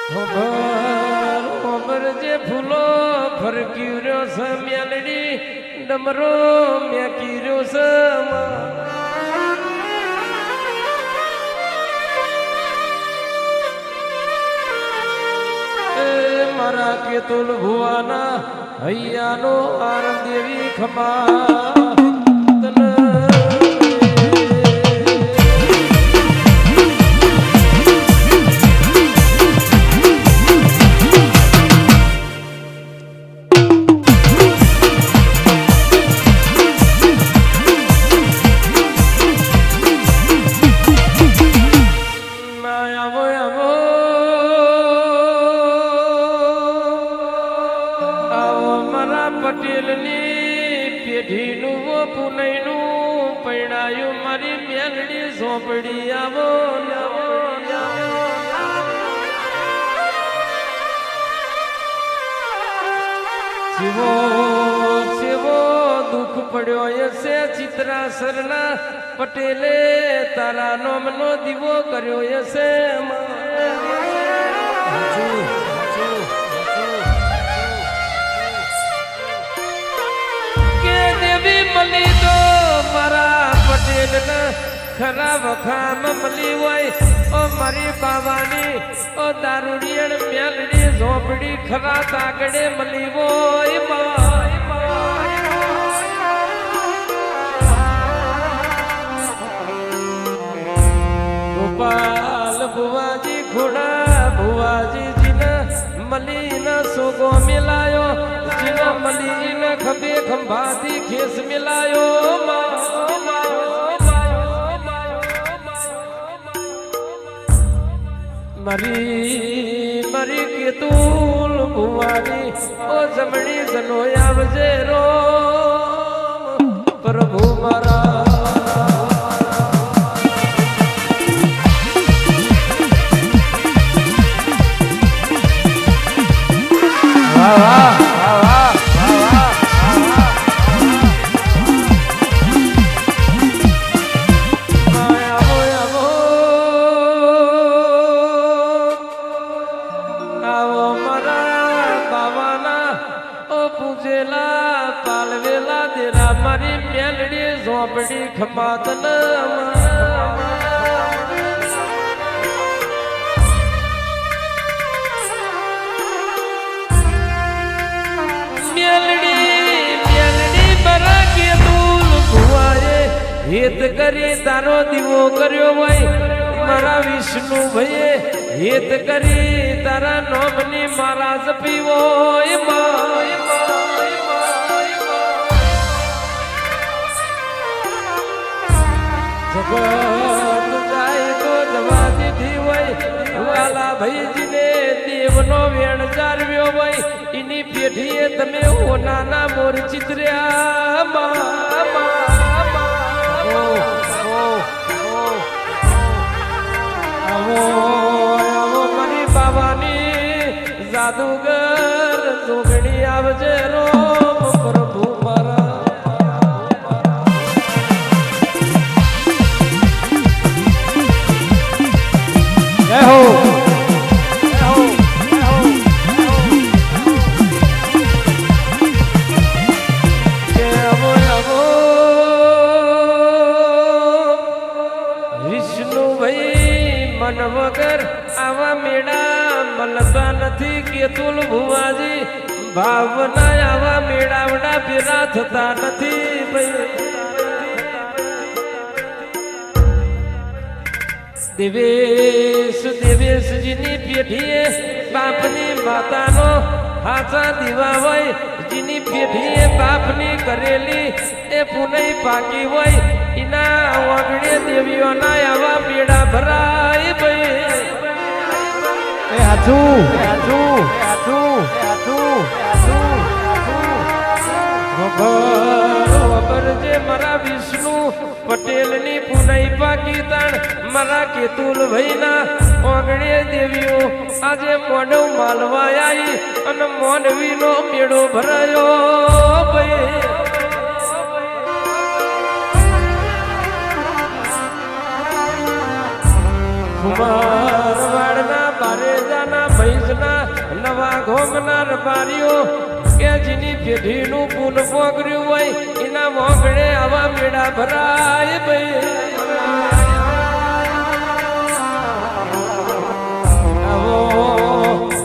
ખબર જે ફૂલો ફરક્યું રહ્યો છે મેલડી ડમરો મેકી રહ્યો છે મારા કેતુલ ભુવાના હૈયાનો આરંગ દેવી ખમા પટેલની પેઢીનું પુનઈનું પૈણાયું મારી મેલડી ઝોપડી આવો શિવો શિવો દુઃખ પડ્યો હશે ચિત્રાસરના પટેલે તારા નોમનો દીવો કર્યો હશે મળી તો મારા પટેલ ખરા વખામ મળી હોય ઓ મારી બાવાની ઓ દારૂડિયણ મેલડી ઝોપડી ખરા તાગડે મળી હોય ગોપાલ ભુવાજી ખોડા ભુવાજી જીના મલીન સોગો મિલાયો જીના મલીન ખભે ખંભાથી ખેસ મિલાયો મારી કેતુલ ભુવાની ઓ જમણી જનો આવજે રો પ્રભુ મારા મારી મેલડી ઝોપડી ખમાતન મેલડી બરા કે દૂલ ભુવાએ હેત કરી તારો દીવો કર્યો હોય મારા વિષ્ણુ ભાઈએ હેત કરી તારા નોમની મારા જપીવો જગત જાય તો જવા દીધી હોય વાલા ભાઈજીને દેવનો વેણ જાળવ્યો હોય એની પેઢીએ તમે ઓનાના મોર ચિત્ર્યા આવો મારી બાવાની જાદુગર જોગણી આવજે રો પ્રભુ મારા મન વગર આવા મેળા મળતા નથી કેતુલ ભુવાજી ભાવના આવા મેળાવડા ભેરા થતા નથી દેવેશજીની પેઢીએ બાપની માતાનો હાથા દીવા હોય જીની પેઢીએ બાપની કરેલી એ પુનઈ પાકી હોય એના વાગડે દેવીઓના આવા મેળા ભરાય જે મારા વિષ્ણુ પટેલની પુનઈ પાકી તાણ મારા કેતુલ ભાઈના ઓગણે દેવીઓ આજે મોઢવ માલવા આવી અને મોનવીનો મેળો ભરાયો ભાઈ કુમારવાડના બારેજાના ભૈજના નવા ઘોમના રબારીઓ કે જેની પેઢીનું પૂન પોગર્યું હોય એના મોગડે આવા મેળા ભરાય ભાઈ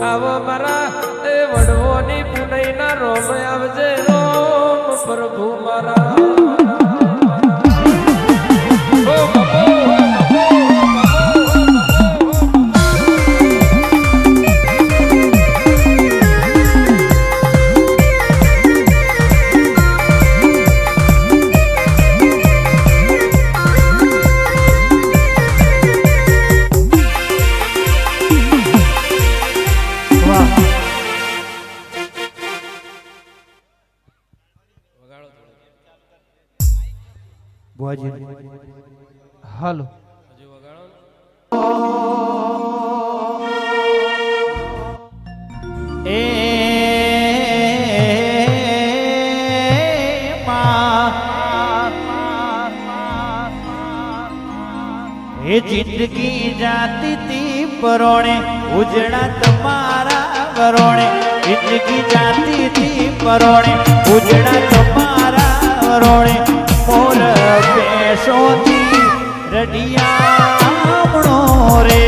આવો મારા એ વડવોની પુનઈના રોમ આવજે રોમ પ્રભુ મારા હાલો એ જિંદગી જાતી તી પરોણે ઉજળા તમારા વરોણે જિંદગી જાતી તી પરોણે ઉજળા તમારા વરોણે મોર પેશોથી રડિયામણો રે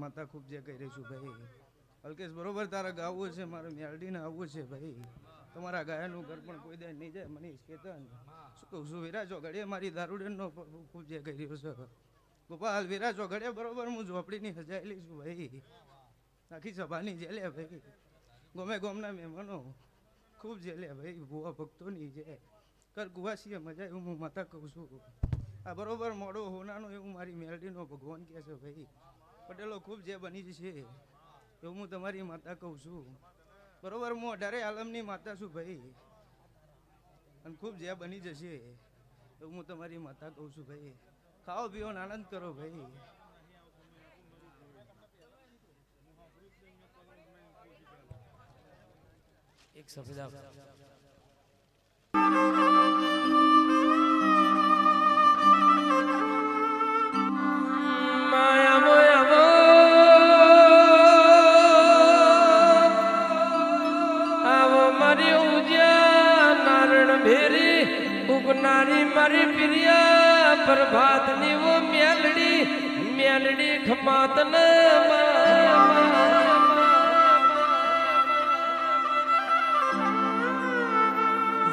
માતા ખૂબ જે કહી રહી છું ભાઈ અલ્કેશ બરોબર તારા ગાવું છે મારે મેલડીને આવવું છે ભાઈ તમારા ગાયાનું ઘર પણ કોઈ દે નહીં જાય મનીષ કેતન શું કહું છું વિરાજો ઘડીએ મારી દારૂડેનનો ખૂબ જે કહી રહ્યો છે ગોપાલ વિરાજો ઘડીએ બરોબર હું ઝોપડીની હજાયેલી છું ભાઈ આખી સભાની જેલે ભાઈ ગમે ગોમના મહેમાનો ખૂબ જેલે ભાઈ ભુવા ભક્તોની જે કર કુવાસીએ મજા એવું હું માતા કહું છું આ બરોબર મોડો હોનાનો એવું મારી મેલડીનો ભગવાન કહે છે ભાઈ પટેલો ખૂબ જે બની જશે એવું હું તમારી માતા કહું છું બરોબર હું 18 આલમની માતા છું ભાઈ અને ખૂબ જે બની જશે એવું હું તમારી માતા કહું છું ભાઈ ખાઓ પીઓ આનંદ કરો ભાઈ એક સફેદ નારી મારી પ્રિયા પ્રભાતની વો મેલડી મેલડી ખમાતન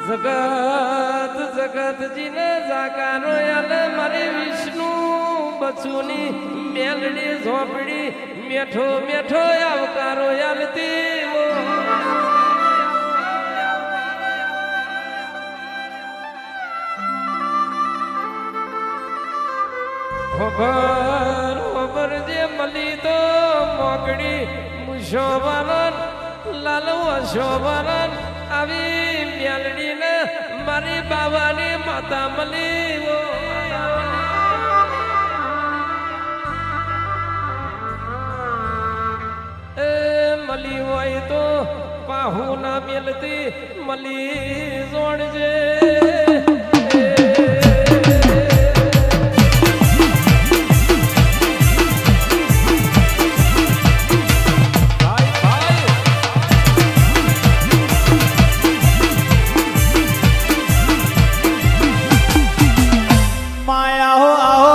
જગત જગત જીને જાકારો યાલે મારી વિષ્ણુ બચુની મેલડી ઝોપડી મેઠો મેઠો આવકારો યાલતી ખબર જે મળી તો મોકડી મુશોબરન લાલવા શોબરન આવી મેલડીને મારી બાવાની માતા મળી હું ના મેલતી મલી જોડજે માયા હો આવો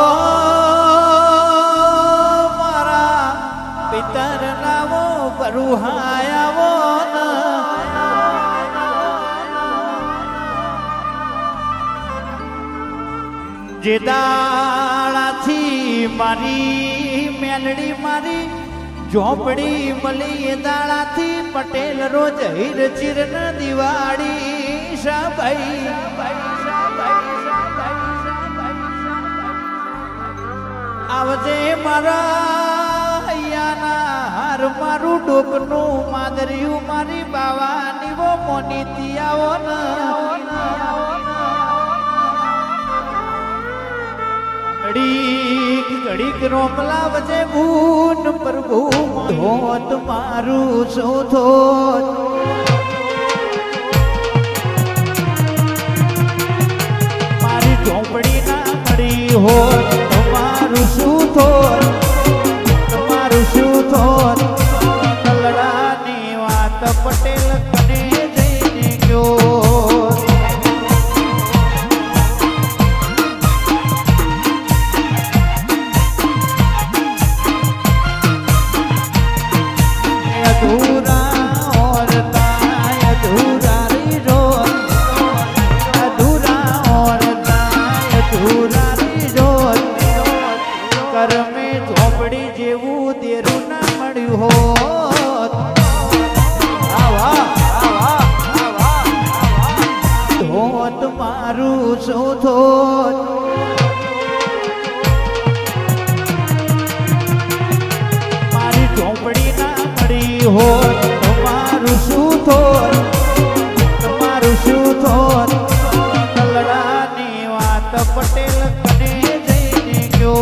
મારા પિતર નાવો બરુહાયાવો જે દાળાથી મારી મેલડી મારી ઝોપડી મળી એ દાળાથી પટેલ રોજ હીર ચીર દિવાળી શાભાઈ આવજે મારા હૈયાના હાર મારું ડોકનું માદરિયું મારી બાવાની વો મોનીતી આવો ઘડીક ઘડીક રોમલાવજે ગુણ પ્રભુ ધોત મારું શોધોત મારી ઝોપડી ના મળી હોત તમારું શું થોત તમારું શું થોત કલડાની વાત પટેલ કને જઈને ગયો મારી ઝોપડી ના મળી હોત તમારું શું થોત તમારું શું થોત કલડાની વાત પટેલ કને જઈને ગયો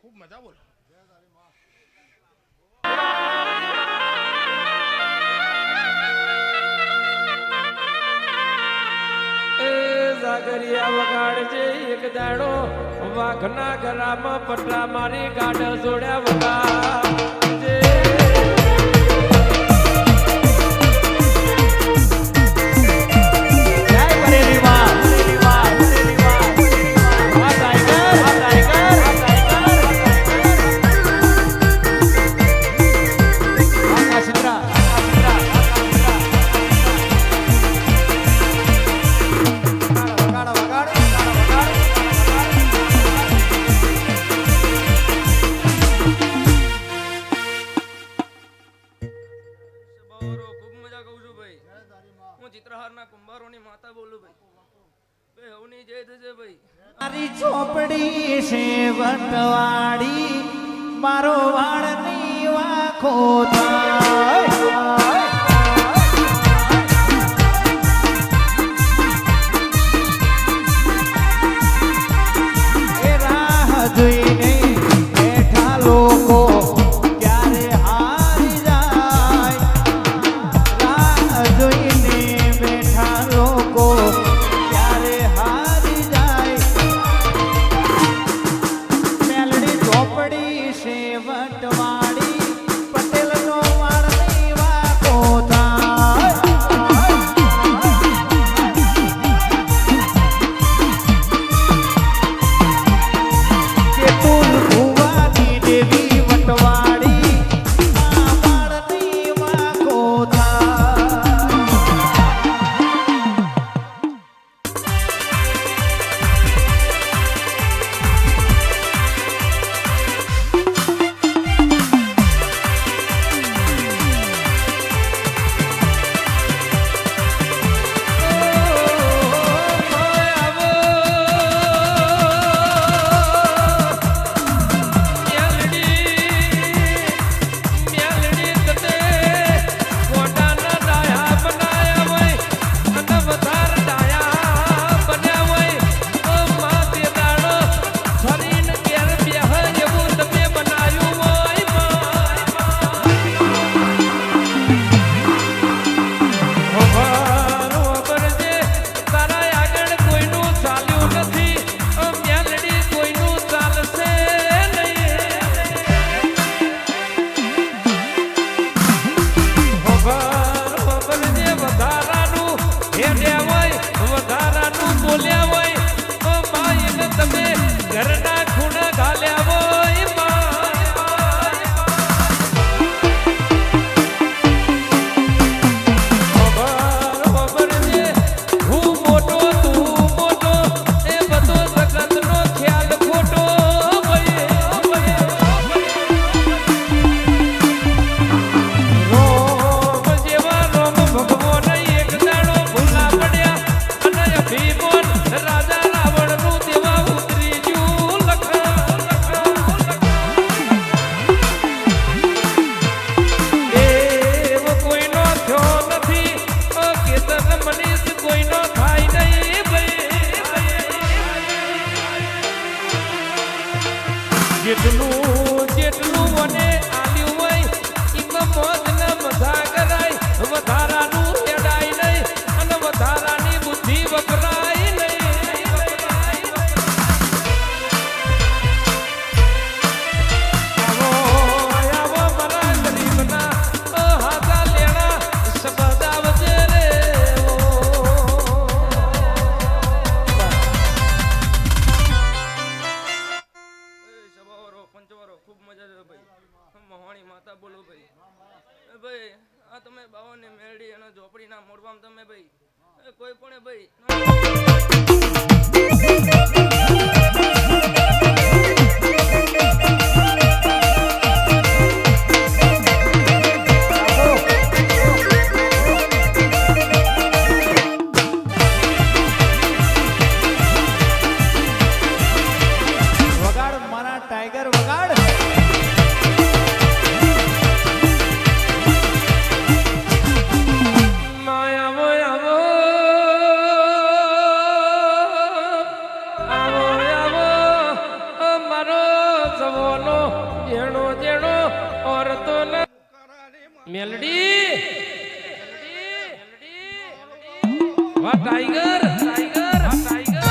ખૂબ મજા બોલ જાગરિયા વગાડજે એક દાડો વાઘના ગરામાં પટલા મારી ગાડ જોડ્યા વગાડજે મારી ઝોપડી છે વટવાડી મારો વાળની વાખો થાય એ રાહ જોઈને બેઠા લોકો ક્યારે હારી જાય રાહ જોઈને બેઠા લોકો ક્યારે હારી જાય મેલડી ઝોપડી છે વટવાડી જેટલું જેટલું મને આલ્યું હોય એમાં મોજ ને મજા કરાય વધારાનું એડાય નહીં અને વધારાની બુદ્ધિ વપરાય નહીં આવો આવો મારા ગરીબના હાથા લેણા શબ્દ આવજે રે સભાવાળો પંચવાળો ખૂબ મજા છે ભાઈ મહાણી માતા બોલો ભાઈ ભાઈ આ તમે બાવાની મેરડી અને ઝોપડીના મોડવામાં તમે ભાઈ કોઈ પણ ભાઈ વગાડ મારા ટાઈગર વગાડ આવો આવો આવો આવો મારો જવાનો જેણો જેણો ઓરતો મેલડી વાહ ટાઈગર ટાઈગર ટાઈગર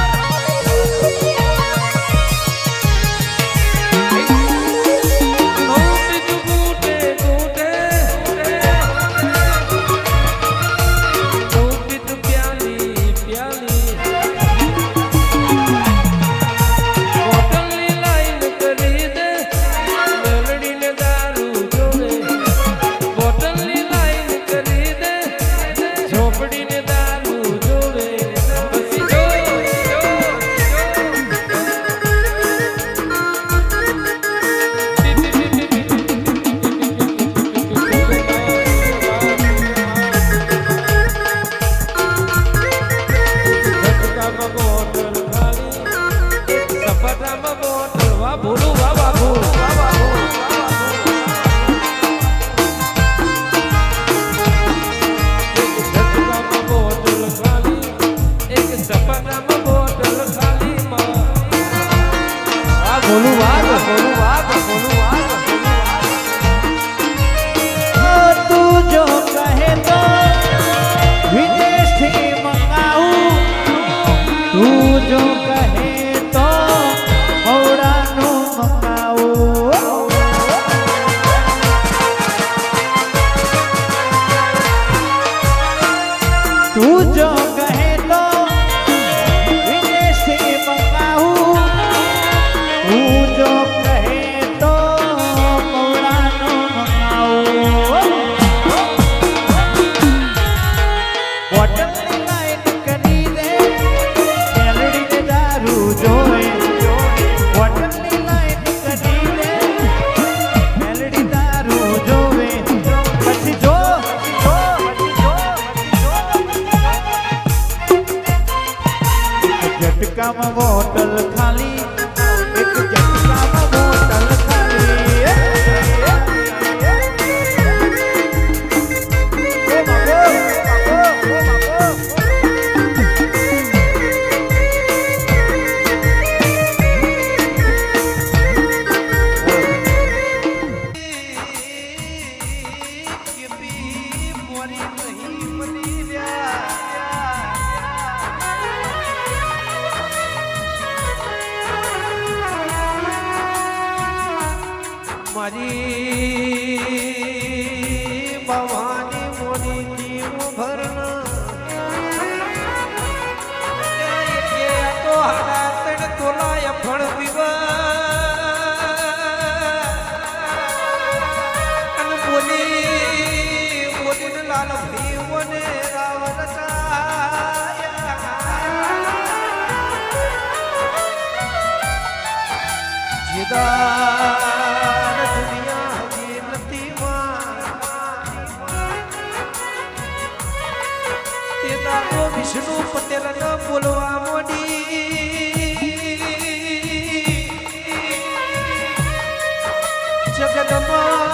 તું જો કહે તો વિદેશથી મંગાવું તું જો કહે તો હવડાનું મંગાવું તું જો કહે તો વિદેશથી મંગાવું તું જો કહે તો હવડાનું મંગાવું બોટલની લાઈન કરી દે મેલડીને દારૂ જોઈ બોટલની લાઈન કરી દે મેલડી દારૂ જોવે પછી જો ઝટકામાં બોટલ ખાલી એક ઝટકામાં બોટલ ખાલી મારી ભવાની મોની જીવ ભરના તો હાડા તોલાય ફળ અને બોલી બોલીને લાલ ભીવને રાવણ જીદાર દુનિયા જી નથી તે દાદો વિષ્ણુ પટેલ ન બોલવા મોડી જગદમાં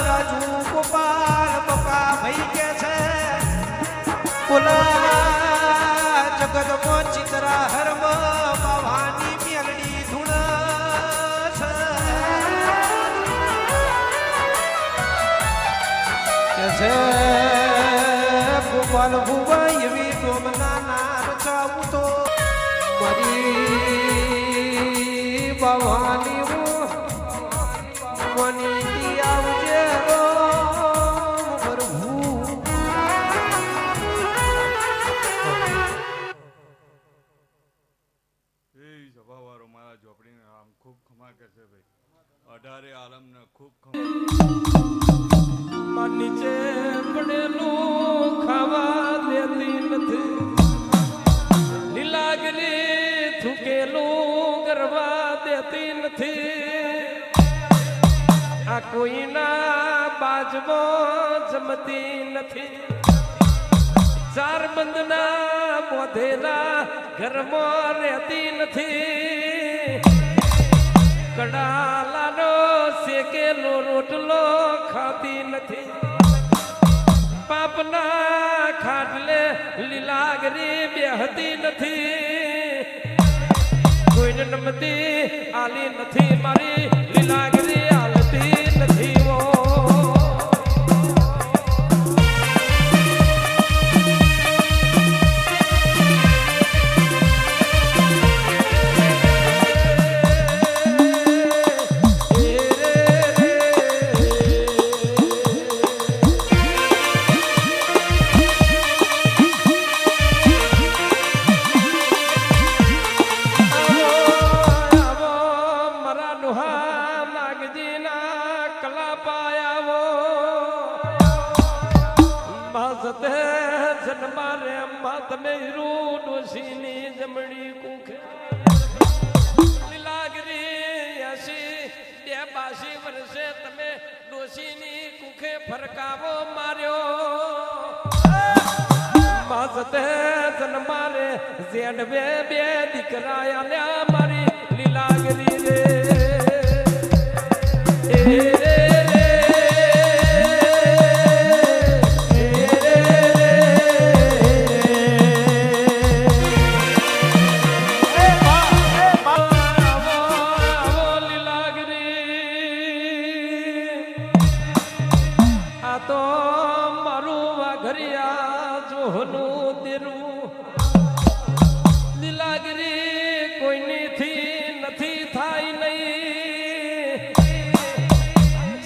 રાજુ ગોપાલ પપ્પા ભાઈ કે છે બોલા જગદમાં ચિત્રા હરમ ભવાની મેલડી ધૂણ છે છે ભુવન ભુવન એવી ડોમના નામ ચાવું તો મારી ભવાની મની આવજે પ્રભુ. એ સભાવાળો મારા ઝોપડીને આમ ખૂબ ખમા કરશે ભાઈ. 18 આલમને ખૂબ માં નીચે પડેલું ખાવા દેતી નથી, લીલાગરી થૂકેલું ગરવા દેતી નથી, આ કોઈના બાજવો જમતી નથી, ચાર બંધના બોધેલા ઘરમાં રહેતી નથી, કડાલાનો શેકેલો રોટલો ખાતી નથી, પાપના ખાટલે લીલાગરી બેહતી નથી, કોઈને નમતી આલી નથી, મારી લીલાગરી આલતી નથી. ઓ તમે ડોશીની જમણી કુખે લીલાગરી 82 વર્ષે તમે ડોશીની કુખે ફરકાવો માર્યો, માસતે જન્મારે જેડ બે દીકરા આલ્યા મારી લીલાગરી રે.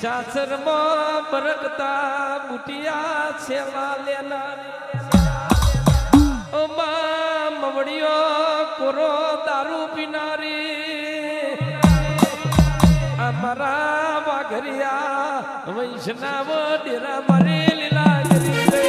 સાસરમાં બરકતા બુટિયા સેવા લેનારી, મવડીઓ કોરો દારૂ પીનારી, અમારા વાઘરિયા વૈષ્ણવ ડેરા મારી લીલાગરી રે.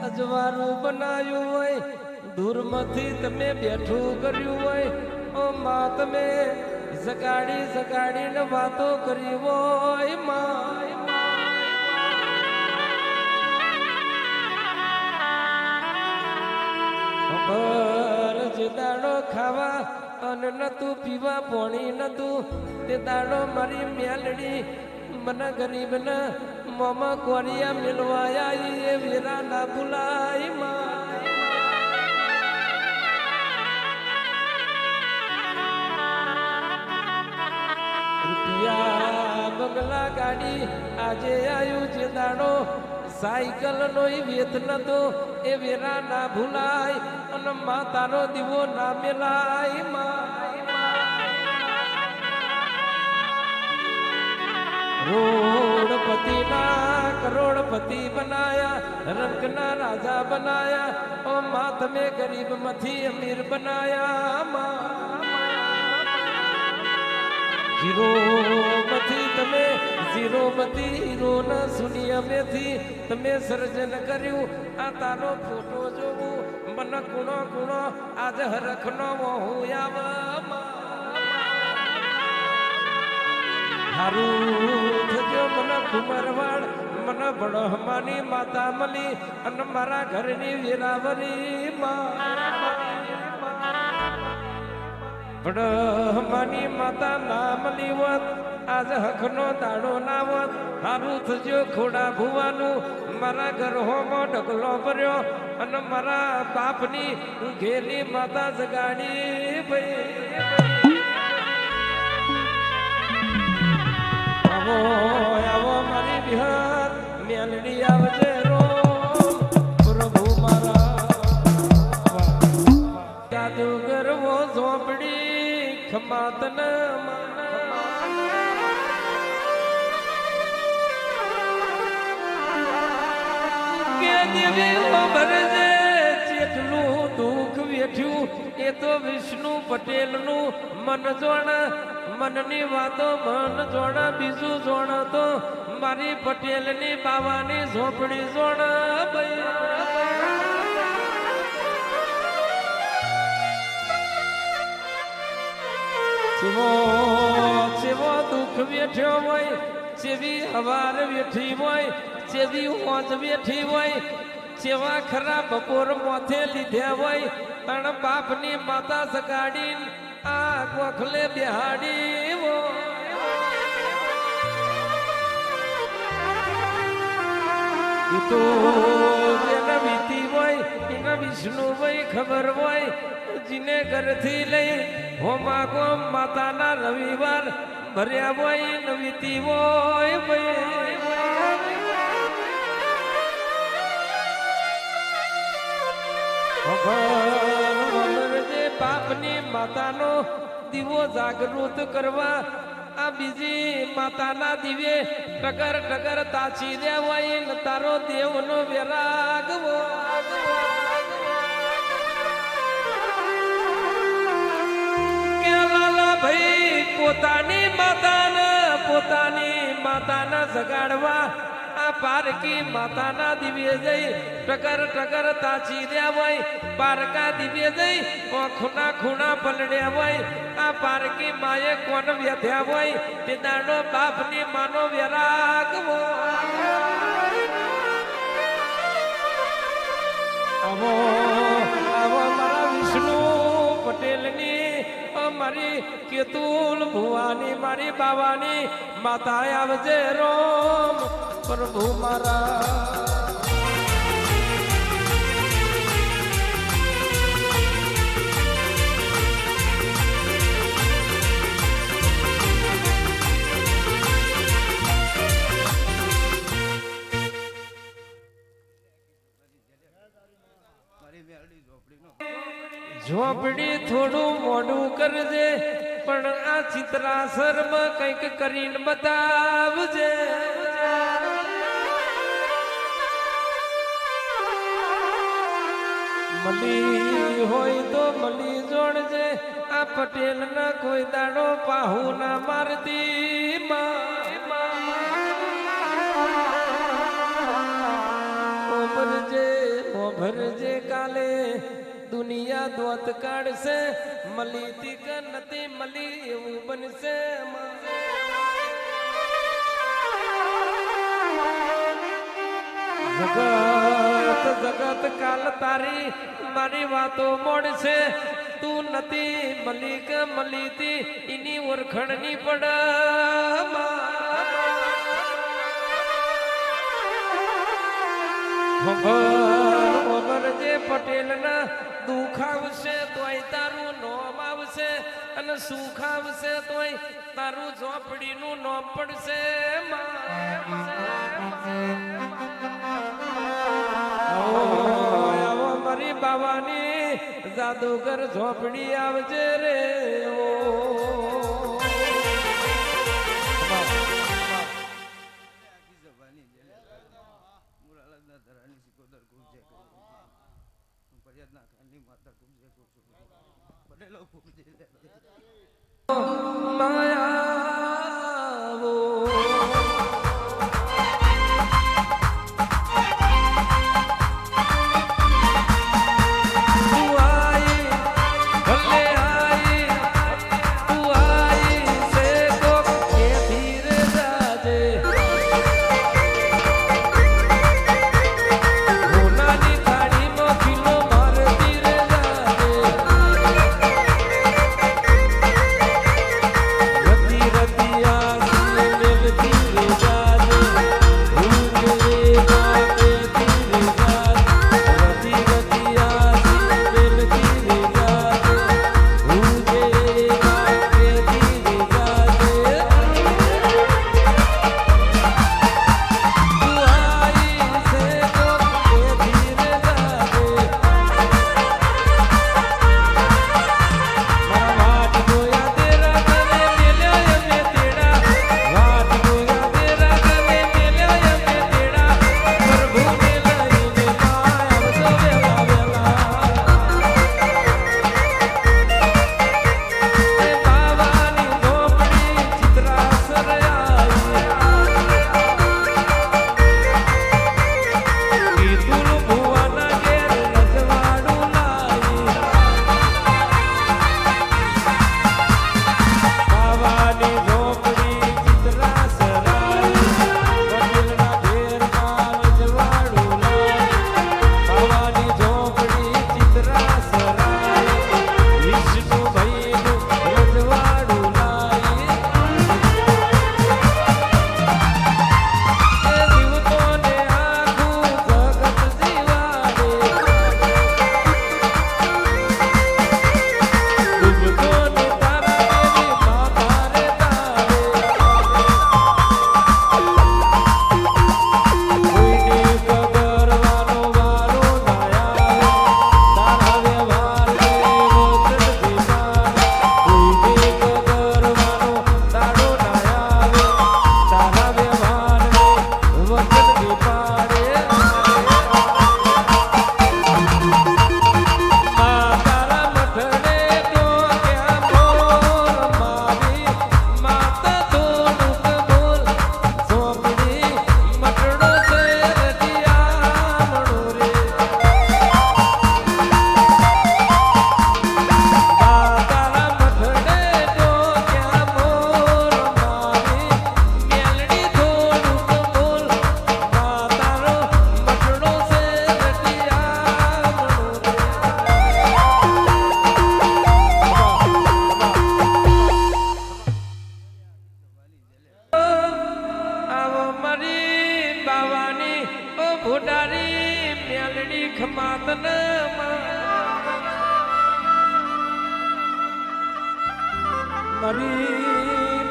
અજવાળું બનાવ્યું હોય, દૂરમાંથી તમે બેઠું કર્યું હોય, ઓ માં તમે જગાડીને વાતો કરી હોય, માં જે દાડો ખાવા અને નતું પીવા પોણી નતું તે દાડો મારી મેલડી મને ગરીબ ને મોમાં કોરિયા મિલવાયા એ વેરા ના ભૂલાય માં રૂપિયા બંગલા ગાડી આજે આયુ જે દાડો સાયકલ નો વેત નતો એ વેરા ના ભૂલાય અને માતાનો દીવો ના મેલાય રોડપતિ ના કરોડપતિ બનાયા રંગના રાજા બનાયા ઓ મા તમે ગરીબ માંથી અમીર બનાયા જીરો માંથી તમે જીરો માંથી હીરો ના સુનિયમેથી તમે સર્જન કર્યું આ તારો ફોટો જોવું મને કુણો કુણો આજ હરખનો હું આવ હારું થજો મને કુંવરવાડ મને બડહમાની માતા મળી અને મારા ઘરની વેરાવરી બડહમાની માતા ના મળી હોત આજ હકનો દાડો ના હોત હારું થજો ખોડા ભુવાનું મારા ઘરોમાં ઢગલો ભર્યો અને મારા બાપની ઘેલી માતા જગાડી ભાઈ આવો મારી બિહાર મેલડી આવજે રો પ્રભુ મારા જાદુગર વો ઝોપડી ખમાતન કે દેવી ભરજે જેટલું દુઃખ વેઠ્યું એ તો વિષ્ણુ પટેલનું મન જોણ મનની વાતો મન જોણ બીજું જોણ તો મારી પટેલની બાવાની ઝોપડી જોણ ચેવો ચેવો દુઃખ વેઠ્યો હોય ચેવી હવાર વેઠી હોય ચેવી હોજ વેઠી હોય ચેવા ખરા બપોર મોથે લીધ્યા હોય તણ બાપની માતા સગાડી આ ગોખલે બિહાડી તો એના વીતી હોય એના વિષ્ણુ હોય ખબર હોય જીને ઘરથી લઈ હોમા ગોમ માતાના રવિવાર ભર્યા હોય નવીતી હોય જે બાપની માતાનો દીવો જાગૃત કરવા આ બીજી માતાના દિવે ટગર ટગર તાચી દેવાય ને તારો દેવનો વેરાગ કે લાલા ભાઈ પોતાની માતાના જગાડવા આ પારકી માતાના દિવ્ય જઈ ટકર ટકર તાચી દેવાય પારકા દિવ્ય જઈ ખૂણા ખૂણા પલડ્યા હોય આ પારકી માએ કોણ વ્યથ્યા હોય તે દાડો બાપની માનો વેરાગ આવો આવો મારા વિષ્ણુ પટેલની મારી કેતુલ ભુવાની મારી બાવાની માતા આવજે રોમ પ્રભુ મારા ઝોપડી થોડું મોડું કરજે પણ આ ચિત્રાસરમાં કંઈક કરીને બતાવજે મળી હોય તો મળી જોડજે આ પટેલ ના કોઈ દાડો પાહુ ના મારતી ભરજે કાલે દુનિયા દોત કાઢશે મળી તી કે નથી મળી એવું બનશે જગત જગત કાલ તારી મારી વાતો મોડશે તું નથી મલિક મલીતી એની ઓળખણની પડ જે પટેલ ના દુઃખ આવશે તોય તારું નોમ આવશે અને સુખ આવશે તોય તારું ઝોપડીનું નોમ પડશે આવો મારી બાવાની જાદુગર ઝોપડી આવજે રે આખી જવાની જેલે મુરાલના ધરાની સિકોદર ખૂબ જય કરી ફરિયાદના ખાનની માતા ખૂબ જય ખૂબ પટેલો ખૂબ જય માયાવો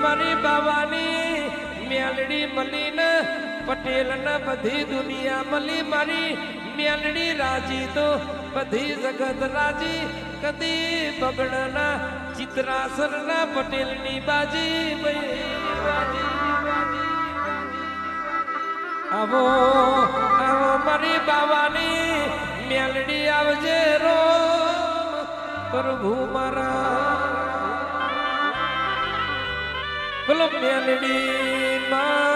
મારી બાવાની મેલડી મળી ને પટેલ ને બધી દુનિયા મળી મારી મેલડી રાજી તો બધી જગત રાજી કદી બગડ ના ચિત્રાસર ના પટેલ ની બાજી આવો આવો મારી બાવાની મેલડી આવજે રો પ્રભુ મારા બોલો મેલડી માં